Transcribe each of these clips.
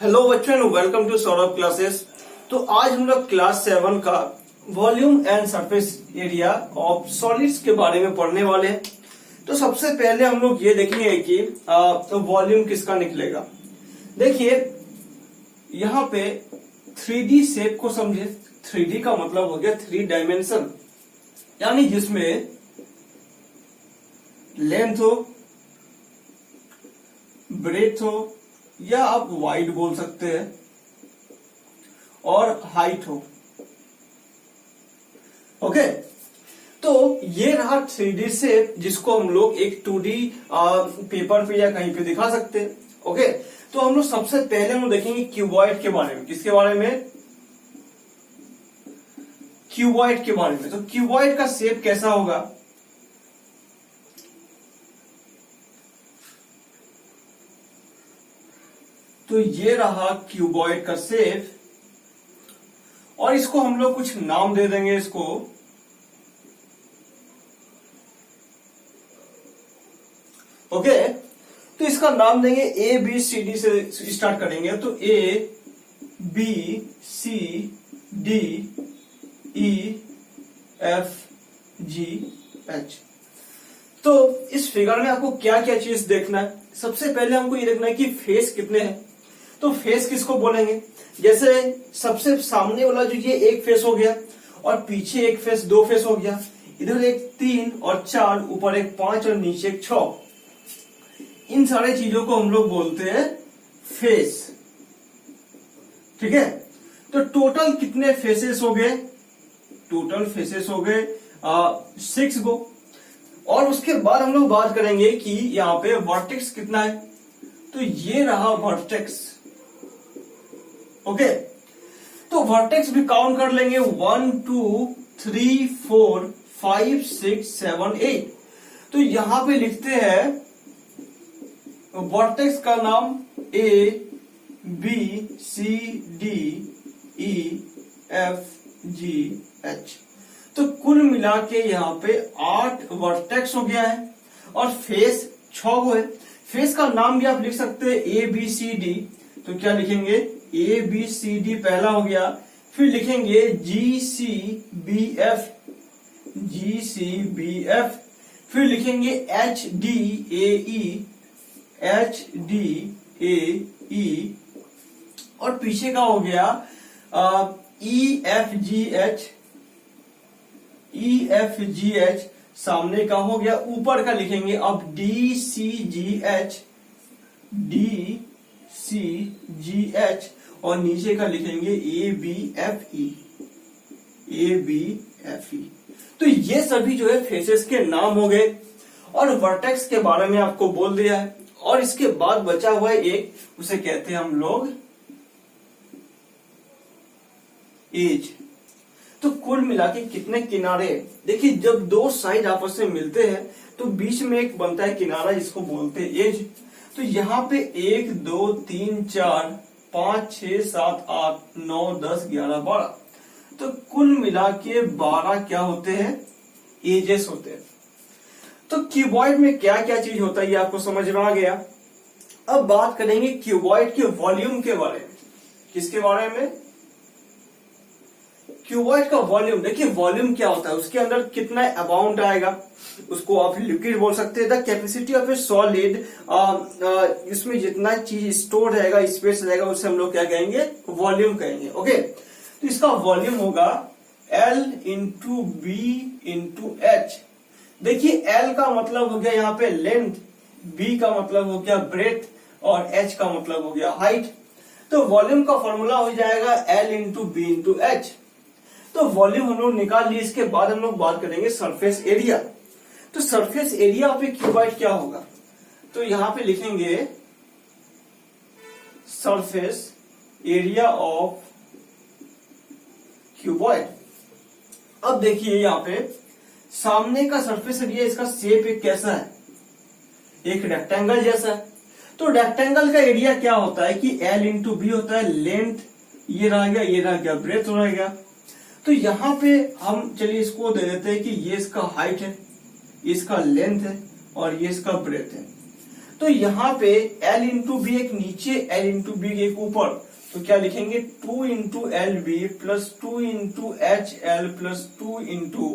Hello बच्चों, welcome to Saurabh classes. तो आज हम लोग क्लास 7 का volume and surface area of solids के बारे में पढ़ने वाले हैं। तो सबसे पहले हम लोग ये देखेंगे कि वॉल्यूम किसका निकलेगा। देखिए यहाँ पे 3D शेप को समझे। 3D का मतलब हो गया 3 डायमेंशन, यानी जिसमें लेंथ हो, ब्रेथ हो, या आप वाइड बोल सकते हैं, और हाइट हो। ओके, तो ये रहा 3D शेप, जिसको हम लोग एक 2D पेपर पे या कहीं पे दिखा सकते हैं। ओके, तो हम लोग सबसे पहले हम देखेंगे क्यूबॉइड के बारे में। किसके बारे में? क्यूबॉइड के बारे में। तो क्यूबॉइड का शेप कैसा होगा? तो ये रहा क्यूबॉइड का शेप, और इसको हम लोग कुछ नाम दे देंगे इसको। ओके, तो इसका नाम देंगे ए बी सी डी से स्टार्ट करेंगे। तो A B C D E F G H. तो इस फिगर में आपको क्या क्या चीज देखना है? सबसे पहले हमको ये देखना है कि फेस कितने हैं। तो फेस किसको बोलेंगे? जैसे सबसे सामने वाला जो ये एक फेस हो गया, और पीछे एक फेस, 2 फेस हो गया, इधर एक 3 और 4, ऊपर एक 5 और नीचे एक 6। इन सारे चीजों को हम लोग बोलते हैं फेस। ठीक है, तो टोटल कितने फेसेस हो गए? टोटल फेसेस हो गए 6 गो। और उसके बाद हम लोग बात करेंगे कि यहाँ पे वर्टेक्स कितना है। तो ये रहा वर्टेक्स। ओके, तो वर्टेक्स भी काउंट कर लेंगे। 1 2 3 4 5 6 7 8। तो यहां पे लिखते हैं वर्टेक्स का नाम A B C D E F G H. तो कुल मिला के यहाँ पे 8 वर्टेक्स हो गया है, और फेस 6 गो है। फेस का नाम भी आप लिख सकते हैं ए बी सी डी। तो क्या लिखेंगे? ए बी सी डी पहला हो गया, फिर लिखेंगे G C B F, G C B F, फिर लिखेंगे H D A E, H D A E, और पीछे का हो गया E F G H, E F G H. सामने का हो गया, ऊपर का लिखेंगे अब D C G H, D C G H, और नीचे का लिखेंगे A B F E, A B F E. तो ये सभी जो है फेसेस के नाम हो गए, और वर्टेक्स के बारे में आपको बोल दिया है। और इसके बाद बचा हुआ है एक, उसे कहते हैं हम लोग एज। तो कुल मिला के कितने किनारे? देखिए, जब 2 साइड आपस में मिलते हैं तो बीच में एक बनता है किनारा, जिसको बोलते हैं एज। तो यहाँ पे 1 2 3 4 5 6 7 8 9 10 11 12। तो कुल मिला के 12 क्या होते हैं? एजेस होते हैं। तो क्यूबॉइड में क्या क्या चीज होता है ये आपको समझ में आ गया। अब बात करेंगे क्यूबॉइड के वॉल्यूम के बारे में। किसके बारे में? क्यूबॉइड का वॉल्यूम। देखिए वॉल्यूम क्या होता है, उसके अंदर कितना अमाउंट आएगा, उसको आप लिक्विड बोल सकते हैं। The capacity of A solid, इसमें जितना चीज स्टोर रहेगा, स्पेस रहेगा, उसे हम लोग क्या कहेंगे? वॉल्यूम कहेंगे। ओके, तो इसका वॉल्यूम होगा L into B into H. देखिए L का मतलब हो गया यहाँ पे लेंथ, B का मतलब हो गया ब्रेथ, और H का मतलब हो गया हाइट। तो वॉल्यूम का फॉर्मूला हो जाएगा L into B into H. तो वॉल्यूम हम लोग निकाल लिए। इसके बाद हम लोग बात करेंगे सरफेस एरिया। तो surface area of a cuboid क्या होगा? तो यहां पे लिखेंगे सरफेस एरिया ऑफ क्यूबॉइड। अब देखिए यहां पे सामने का सरफेस एरिया, इसका शेप एक कैसा है? एक रेक्टेंगल जैसा है। तो रेक्टेंगल का एरिया क्या होता है कि L इंटू बी होता है। लेंथ ये रह गया, ये रह गया, ब्रेथ रह गया। तो यहां पे हम चलिए इसको दे देते हैं कि ये इसका हाइट है, इसका लेंथ है, और ये इसका ब्रेथ है। तो यहाँ पे L इंटू बी एक नीचे, L इंटू बी एक ऊपर, तो क्या लिखेंगे 2 into L B plus 2 into H L plus 2 into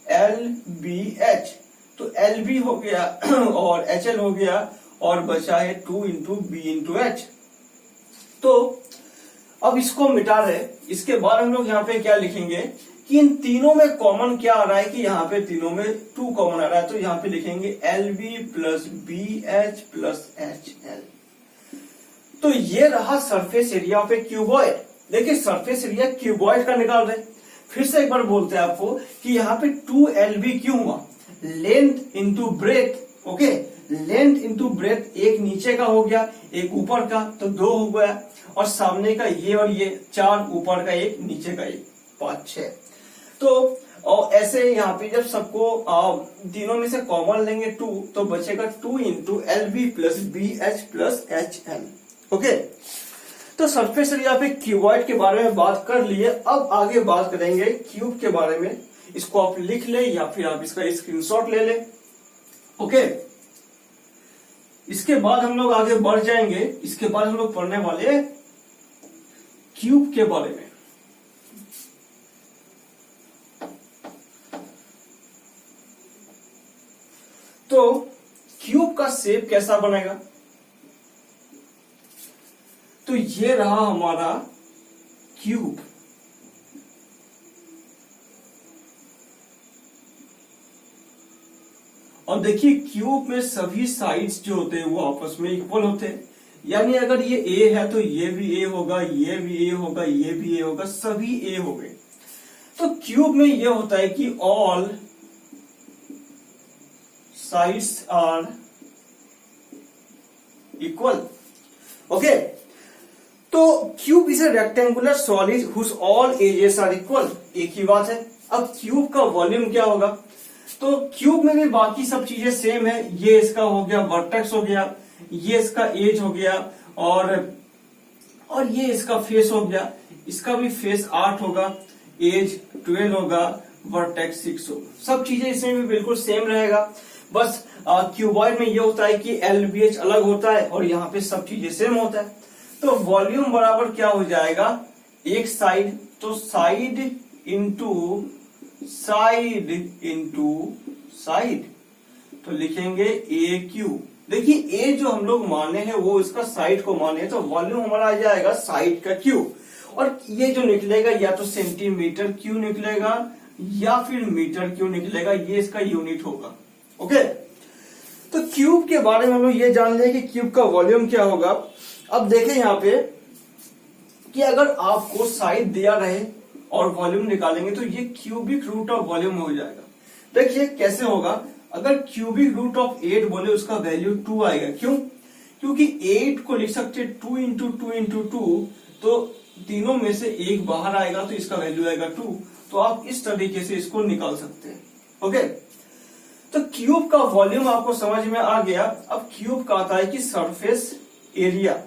L B H. तो एल बी हो गया और एच एल हो गया और बचा है 2 इंटू बी इंटू एच। तो अब इसको मिटा रहे, इसके बाद हम लोग यहाँ पे क्या लिखेंगे कि इन तीनों में कॉमन क्या आ रहा है कि यहाँ पे तीनों में 2 कॉमन आ रहा है, तो यहाँ पे लिखेंगे L B plus B H plus H L. तो ये रहा surface area of a cuboid. देखिए सरफेस एरिया क्यूबॉइड का निकाल रहे, फिर से एक बार बोलते हैं आपको कि यहाँ पे 2LB क्यों हुआ, length into breadth. Okay, length into breadth, एक नीचे का हो गया एक ऊपर का, तो 2 हो गया, और सामने का ये और ये 4, ऊपर का एक नीचे का एक, 5 6। तो और ऐसे यहाँ पे जब सबको तीनों में से कॉमन लेंगे 2, तो बचेगा 2 into L B plus B H plus H L. Okay, तो सरफेस एरिया पे क्यूबॉइड के बारे में बात कर लिए। अब आगे बात करेंगे क्यूब के बारे में। इसको आप लिख ले या फिर आप इसका स्क्रीनशॉट ले ले। ओके, इसके बाद हम लोग आगे बढ़ जाएंगे। इसके बाद हम लोग पढ़ने वाले क्यूब के बारे में। तो क्यूब का शेप कैसा बनेगा, तो ये रहा हमारा क्यूब। और देखिए क्यूब में सभी साइड्स जो होते हैं वो आपस में इक्वल होते हैं, यानी अगर ये ए है तो ये भी ए होगा, ये भी ए होगा, ये भी ए होगा, सभी ए हो गए। तो क्यूब में ये होता है कि all sides are equal. Okay, तो cube is a rectangular solid whose all edges are equal. एक ही बात है। अब क्यूब का वॉल्यूम क्या होगा, तो क्यूब में भी बाकी सब चीजें सेम है। ये इसका हो गया वर्टेक्स हो गया, ये इसका एज हो गया, और ये इसका फेस हो गया। इसका भी फेस 8 होगा, एज 12 होगा, वर्टेक्स 6 होगा। सब चीजें इसमें भी बिल्कुल सेम रहेगा। बस क्यूबॉइड में ये होता है कि LBH अलग होता है और यहाँ पे सब चीजें सेम होता है। तो वॉल्यूम बराबर क्या हो जाएगा, एक साइड, तो side into side into side, तो लिखेंगे ए क्यू। देखिए ए जो हम लोग माने हैं वो इसका साइड को माने, तो वॉल्यूम हमारा आ जाएगा साइड का क्यू। और ये जो निकलेगा या तो सेंटीमीटर क्यू निकलेगा या फिर मीटर क्यू निकलेगा, ये इसका यूनिट होगा। ओके, तो क्यूब के बारे में हम लोग ये जान लें कि क्यूब का वॉल्यूम क्या होगा। अब देखें यहाँ पे कि अगर आपको साइड दिया रहे और वॉल्यूम निकालेंगे तो ये क्यूबिक रूट ऑफ वॉल्यूम हो जाएगा। देखिए कैसे होगा, अगर क्यूबिक रूट ऑफ 8 बोले उसका वैल्यू 2 आएगा। क्यों, क्योंकि 8 को लिख सकते 2 इंटू 2 इंटू 2, तो तीनों में से एक बाहर आएगा तो इसका वैल्यू आएगा 2। तो आप इस तरीके से इसको निकाल सकते हैं। ओके, तो क्यूब का वॉल्यूम आपको समझ में आ गया। अब क्यूब का आता है कि सरफेस एरिया।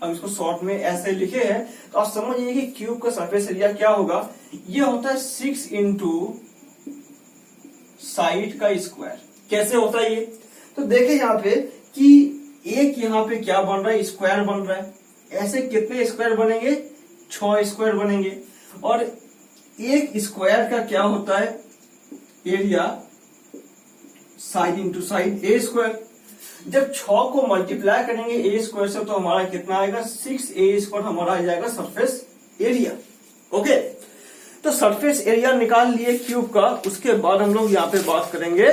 अब इसको शॉर्ट में ऐसे लिखे हैं तो आप समझिए कि क्यूब का सरफेस एरिया क्या होगा। ये होता है 6 इंटू साइड का स्क्वायर। कैसे होता है ये, तो देखें यहाँ पे कि एक यहाँ पे क्या बन रहा है, स्क्वायर बन रहा है। ऐसे कितने स्क्वायर बनेंगे, 6 स्क्वायर बनेंगे। और एक स्क्वायर का क्या होता है एरिया, साइड इंटू साइड ए स्क्वायर। जब 6 को मल्टीप्लाई करेंगे ए स्क्वायर से तो हमारा कितना आएगा, 6a स्क्वायर हमारा आ जाएगा सरफेस एरिया। ओके, तो सरफेस एरिया निकाल लिए क्यूब का। उसके बाद हम लोग यहाँ पे बात करेंगे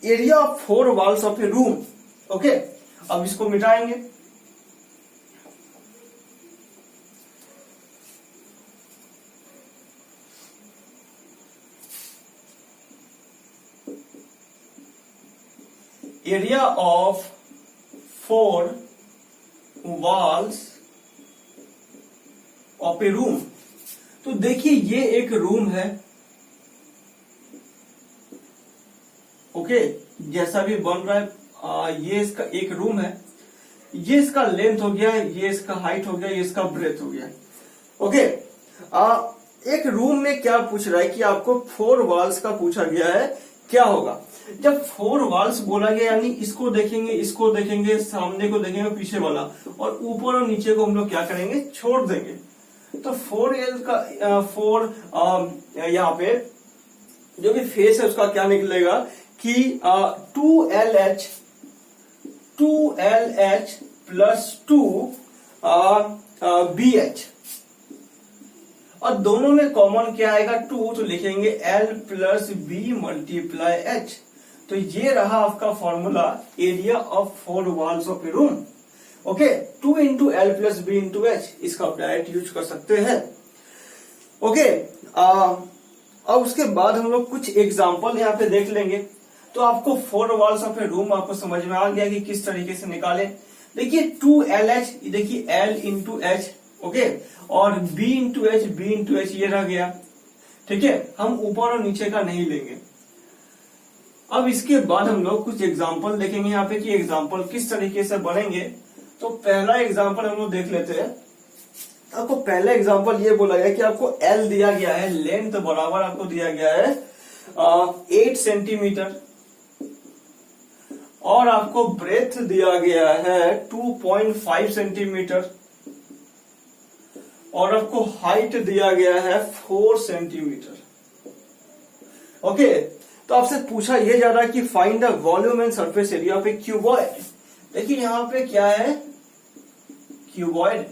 area of 4 walls of a room. Okay, अब इसको मिटाएंगे। Area of 4 walls of a room. तो देखिए ये एक रूम है। ओके, जैसा भी बन रहा है ये इसका एक रूम है। ये इसका लेंथ हो गया, ये इसका हाइट हो गया, ये इसका ब्रेथ हो गया। ओके, एक रूम में क्या पूछ रहा है कि आपको 4 वॉल्स का पूछा गया है क्या होगा, जब 4 वॉल्स बोला गया यानी इसको देखेंगे, सामने को देखेंगे, पीछे वाला, और ऊपर और नीचे को हम लोग क्या करेंगे, छोड़ देंगे। तो 4L का 4 यहाँ पे जो भी फेस है उसका क्या निकलेगा कि 2LH प्लस 2BH, और दोनों में कॉमन क्या आएगा 2, तो लिखेंगे L plus B multiply H। तो ये रहा आपका formula area of 4 walls of a room. Okay, 2 into L plus B into H, इसका आप डायरेक्ट यूज कर सकते हैं। ओके, अब उसके बाद हम लोग कुछ एग्जांपल यहाँ पे देख लेंगे। तो आपको 4 वॉल्स ऑफ ए रूम आपको समझ में आ गया कि किस तरीके से निकाले। देखिए 2LH, देखिए L इंटू एच, ओके, और B इंटू एच, ये रह गया। ठीक है, हम ऊपर और नीचे का नहीं लेंगे। अब इसके बाद हम लोग कुछ एग्जांपल देखेंगे यहाँ पे कि एग्जांपल किस तरीके से बनेंगे। तो पहला एग्जांपल हम लोग देख लेते हैं। आपको पहला एग्जांपल ये बोला गया कि आपको L दिया गया है, लेंथ बराबर आपको दिया गया है 8 सेंटीमीटर, और आपको ब्रेथ दिया गया है 2.5 सेंटीमीटर, और आपको हाइट दिया गया है 4 सेंटीमीटर। ओके, तो आपसे पूछा यह जा रहा है कि find the volume and surface area of a cuboid. देखिए यहां पे क्या है, क्यूबॉइड।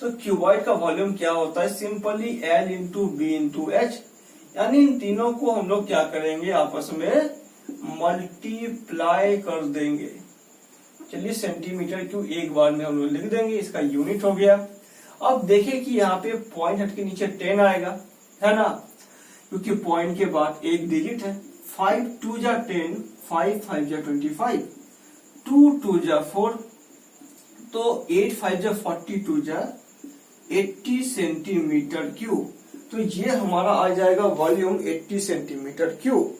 तो क्यूबॉइड का वॉल्यूम क्या होता है, simply L into B into H, यानी इन तीनों को हम लोग क्या करेंगे, आपस में मल्टीप्लाई कर देंगे। चलिए सेंटीमीटर क्यूब एक बार में हम लोग लिख देंगे, इसका यूनिट हो गया। अब देखिए कि यहाँ पे पॉइंट हट के नीचे 10 आएगा, है ना, क्योंकि पॉइंट के बाद एक डिजिट है। 5 2 जा 10, 5 5 जा 25, 2 2 जा 4, तो 8 5 जा 42 जा 80 सेंटीमीटर क्यूब। तो ये हमारा आ जाएगा वॉल्यूम 80 सेंटीमीटर क्यूब।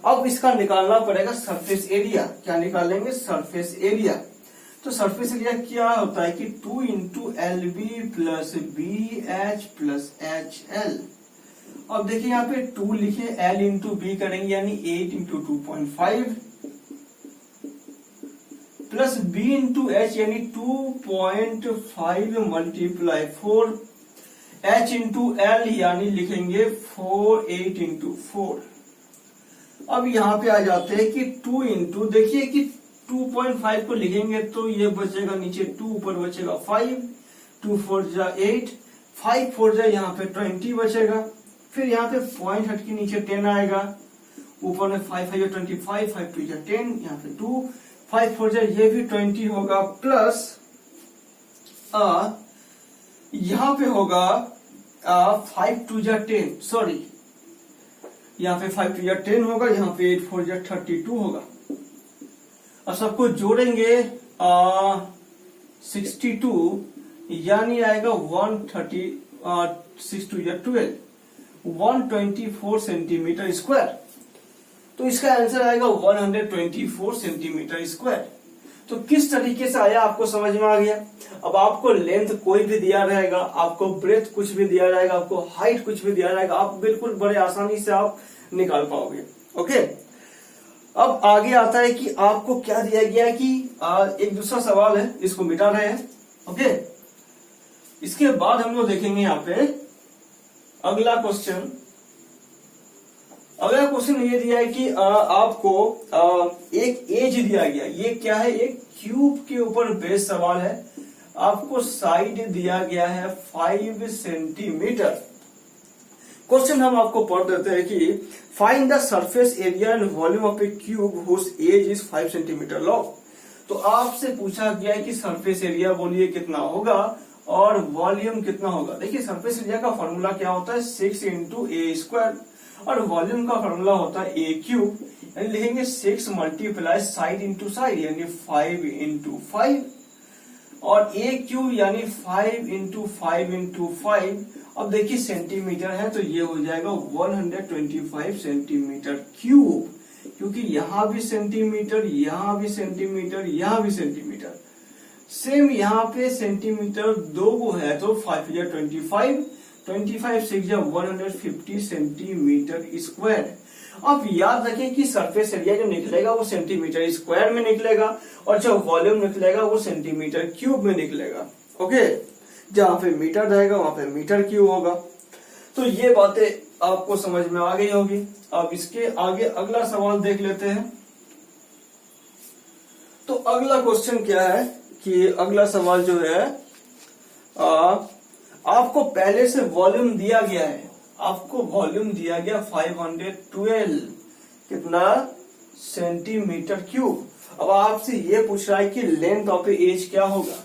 अब इसका निकालना पड़ेगा सरफेस एरिया। क्या निकालेंगे, सरफेस एरिया। तो सरफेस एरिया क्या होता है कि 2 into LB plus BH plus HL। अब देखिए यहाँ पे 2 लिखे, L इंटू बी करेंगे यानी 8 into 2.5 plus B into H यानी 2.5 मल्टीप्लाई 4, H इंटू L यानी लिखेंगे 8 इंटू 4। अब यहाँ पे आ जाते हैं कि 2 इंटू, देखिए कि 2.5 को लिखेंगे तो ये बचेगा नीचे 2, ऊपर बचेगा 5, 2 4 जा 8, 5 4 जा यहाँ पे 20 बचेगा। फिर यहाँ पे पॉइंट हट के नीचे 10 आएगा, ऊपर में 5 5 जा 25, 5 2 जा 10, यहाँ पे 2, 5 4 जा ये भी 20 होगा, प्लस यहाँ पे होगा 5 2 जा 10, सॉरी यहाँ पे 5 2 जा 10 होगा, यहाँ पे 8 4 जा 32 होगा। अब सबको जोड़ेंगे 62 यानी आएगा 130, 6 2 जा 12, 124 सेंटीमीटर स्क्वायर। तो इसका आंसर आएगा 124 सेंटीमीटर स्क्वायर। तो किस तरीके से आया आपको समझ में आ गया। अब आपको लेंथ कोई भी दिया रहेगा, आपको ब्रेथ कुछ भी दिया रहेगा, आपको हाइट कुछ भी दिया रहेगा, आप बिल्कुल बड़े आसानी से आप निकाल पाओगे। ओके, अब आगे आता है कि आपको क्या दिया गया है कि एक दूसरा सवाल है, इसको मिटा रहे हैं। ओके, इसके बाद हम लोग देखेंगे यहाँ पे अगला क्वेश्चन। अगला क्वेश्चन ये दिया है कि आपको एक एज दिया गया। ये क्या है, एक क्यूब के ऊपर बेस सवाल है। आपको साइड दिया गया है 5 सेंटीमीटर। क्वेश्चन हम आपको पढ़ देते हैं कि find the surface area and volume of a cube whose edge is 5 centimetre long. तो आपसे पूछा गया है कि सरफेस एरिया बोलिए कितना होगा और वॉल्यूम कितना होगा। देखिए सरफेस एरिया का फॉर्मूला क्या होता है, 6 इंटू ए स्क्वायर, और वॉल्यूम का फॉर्मूला होता है ए क्यूब, यानी लिखेंगे 6 मल्टीप्लाई साइड इंटू साइड यानी 5 इंटू 5, और ए क्यूब यानी 5 इंटू 5 इंटू 5। अब देखिए सेंटीमीटर है तो ये हो जाएगा 125 सेंटीमीटर क्यूब, क्योंकि यहां भी सेंटीमीटर, यहां भी सेंटीमीटर, यहां भी सेंटीमीटर, सेम यहाँ पे सेंटीमीटर 2 को है तो 5 या 25, 25 6 या 150 सेंटीमीटर स्क्वायर। आप याद रखें कि सरफेस एरिया जो निकलेगा वो सेंटीमीटर स्क्वायर में निकलेगा और जो वॉल्यूम निकलेगा वो सेंटीमीटर क्यूब में निकलेगा। ओके, जहां पे मीटर रहेगा वहां पे मीटर क्यूब होगा। तो ये बातें आपको समझ में आ गई होगी। अब इसके आगे अगला सवाल देख लेते हैं। तो अगला क्वेश्चन क्या है कि अगला सवाल जो है आपको पहले से वॉल्यूम दिया गया है, आपको वॉल्यूम दिया गया 512 कितना सेंटीमीटर क्यूब। अब आपसे ये पूछ रहा है कि लेंथ ऑफ एज क्या होगा,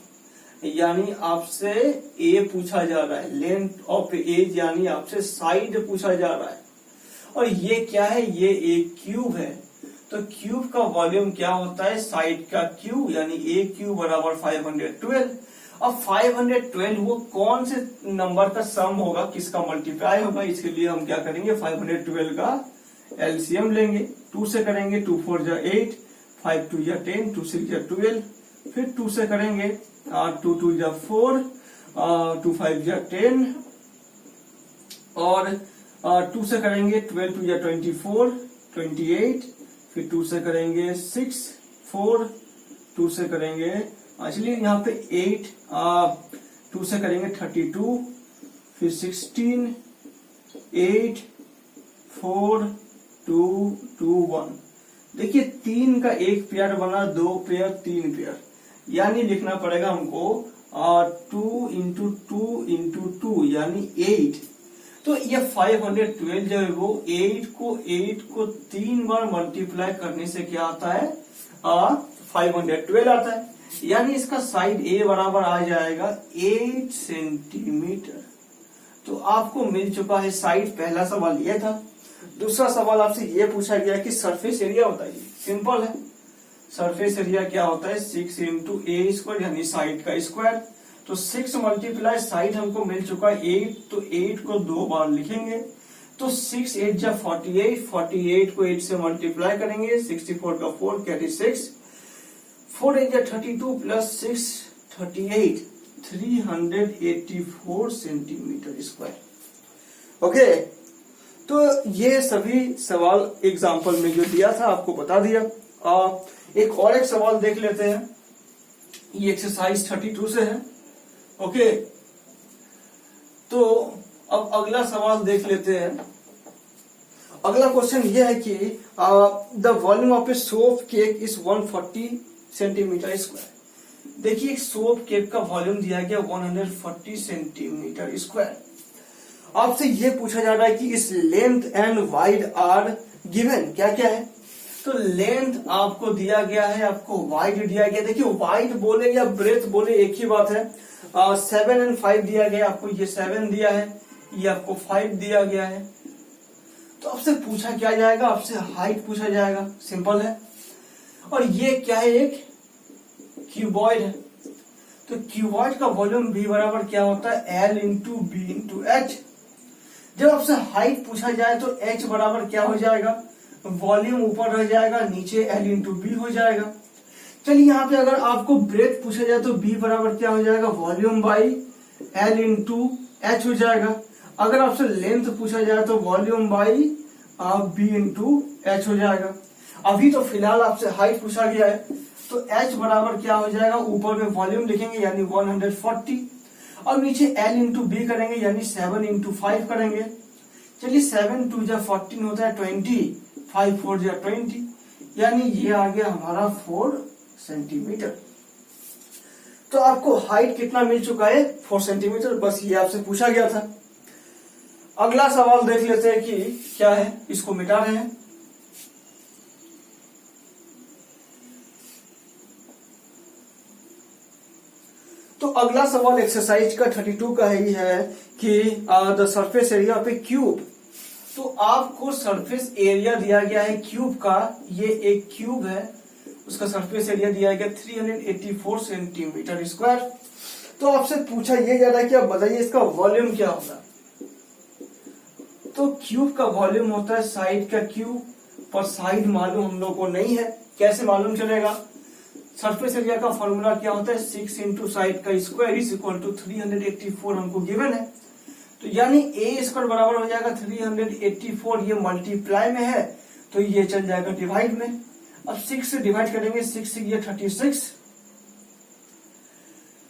यानी आपसे ए पूछा जा रहा है, लेंथ ऑफ एज यानी आपसे साइड पूछा जा रहा है। और ये क्या है, ये एक क्यूब है। तो क्यूब का वॉल्यूम क्या होता है, साइड का क्यूब, यानी ए क्यूब बराबर 512। अब 512 वो कौन से नंबर का सम होगा, किसका मल्टीप्लाई होगा, इसके लिए हम क्या करेंगे 512 का एलसीएम लेंगे। 2 से करेंगे 2 4 जा 8, 5 2 जा 10, 2 6 जा 12, फिर 2 से करेंगे 2 2 जा 4, 2 5 जा 10 और 2 से करेंगे 12 2 जा 24, 28, फिर 2 से करेंगे 6 4, 2 से करेंगे चलिए यहाँ पे 8, 2 से करेंगे 32, फिर 16, 8 4 2 2 1। देखिए 3 का एक पेयर बना, 2 पेयर 3 पेयर, यानी लिखना पड़ेगा हमको 2 इंटू 2 इंटू 2 यानी 8। तो ये 512 जो है वो 8 को 3 बार मल्टीप्लाई करने से क्या आता है 512 आता है, यानी इसका साइड ए बराबर आ जाएगा 8 सेंटीमीटर। तो आपको मिल चुका है साइड। पहला सवाल ये था। दूसरा सवाल आपसे ये पूछा गया कि सरफेस एरिया बताइए। सिंपल है, सरफेस एरिया क्या होता है 6 इंटू ए स्क्वायर यानी साइड का स्क्वायर। तो 6 मल्टीप्लाई साइड हमको मिल चुका है 8, तो 8 को 2 बार लिखेंगे। तो 6 8 जा 48, 48 को 8 से मल्टीप्लाई करेंगे, 64 का 4 कैरी 6, 4 8 जा 32 प्लस 6 38, 384 सेंटीमीटर स्क्वायर। ओके, तो ये सभी सवाल एग्जाम्पल में जो दिया था आपको बता दिया। एक और एक सवाल देख लेते हैं, ये एक्सरसाइज 32 से है। ओके, तो अब अगला सवाल देख लेते हैं। अगला क्वेश्चन ये है कि the volume of a soap cake is 140 centimetre square. देखिए सोप केक का वॉल्यूम दिया गया 140 सेंटीमीटर स्क्वायर। आपसे ये पूछा जा रहा है कि इस length and wide are given, क्या क्या है। तो लेंथ आपको दिया गया है, आपको वाइड दिया गया। देखिए वाइड बोले या ब्रेथ बोले एक ही बात है। 7 एंड 5 दिया गया आपको, ये 7 दिया है, ये आपको 5 दिया गया है। तो आपसे पूछा क्या जाएगा, आपसे हाइट पूछा जाएगा। सिंपल है। और ये क्या है, एक क्यूबॉइड है। तो क्यूबॉइड का वॉल्यूम v बराबर क्या होता है L into B into H. जब आपसे हाइट पूछा जाए तो h बराबर क्या हो जाएगा, वॉल्यूम ऊपर रह जाएगा, नीचे L इंटू बी हो जाएगा। चलिए यहाँ पे अगर आपको ब्रेथ पूछा जाए तो b बराबर क्या हो जाएगा, volume by L into H हो जाएगा। अगर आपसे लेंथ पूछा जाए तो volume by b into H हो जाएगा। अभी तो फिलहाल आपसे हाइट पूछा गया है, तो h बराबर क्या हो जाएगा, ऊपर में वॉल्यूम लिखेंगे यानी 140 और नीचे L इंटू बी करेंगे यानी 7 इंटू 5 करेंगे। चलिए 7 2 जा 14 होता है 20, 5 4 जा 20, यानी ये आ गया हमारा 4 सेंटीमीटर। तो आपको हाइट कितना मिल चुका है, 4 सेंटीमीटर। बस ये आपसे पूछा गया था। अगला सवाल देख लेते हैं कि क्या है, इसको मिटा रहे हैं। तो अगला सवाल एक्सरसाइज का 32 का ही है कि the surface area of a cube. तो आपको सरफेस एरिया दिया गया है क्यूब का, ये एक क्यूब है, उसका सरफेस एरिया दिया गया 384 सेंटीमीटर स्क्वायर। तो आपसे पूछा ये जा रहा है कि आप बताइए इसका वॉल्यूम क्या होता है। तो क्यूब का वॉल्यूम होता है साइड का क्यूब, पर साइड मालूम हम लोग को नहीं है, कैसे मालूम चलेगा। सरफेस एरिया का फॉर्मूला क्या होता है, 6 इंटू साइड का स्क्वायर इज इक्वल टू 384 हमको गिवन है। तो यानी ए स्क्वायर बराबर हो जाएगा 384, ये मल्टीप्लाई में है तो ये चल जाएगा डिवाइड में। अब 6 से डिवाइड करेंगे, 6 से ये 36,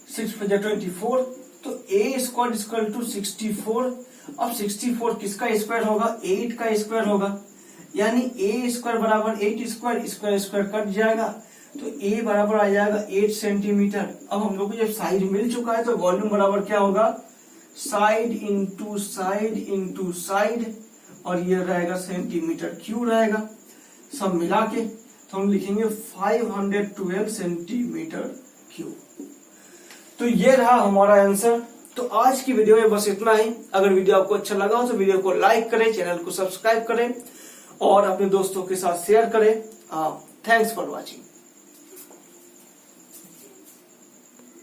6 पर 24, तो ए स्क्वायर इक्वल टू 64। अब 64 किसका स्क्वायर होगा, 8 का स्क्वायर होगा, यानी ए स्क्वायर बराबर 8 स्क्वायर, स्क्वायर स्क्वायर कट जाएगा तो ए बराबर आ जाएगा 8 सेंटीमीटर। अब हम लोग को जब साइड मिल चुका है तो वॉल्यूम बराबर क्या होगा, side into side into side, और ये रहेगा सेंटीमीटर क्यूब रहेगा। सब मिला के तो हम लिखेंगे 512 सेंटीमीटर क्यूब। तो ये रहा हमारा आंसर। तो आज की वीडियो में बस इतना ही। अगर वीडियो आपको अच्छा लगा हो तो वीडियो को लाइक करें, चैनल को सब्सक्राइब करें और अपने दोस्तों के साथ शेयर करें। Thanks for watching.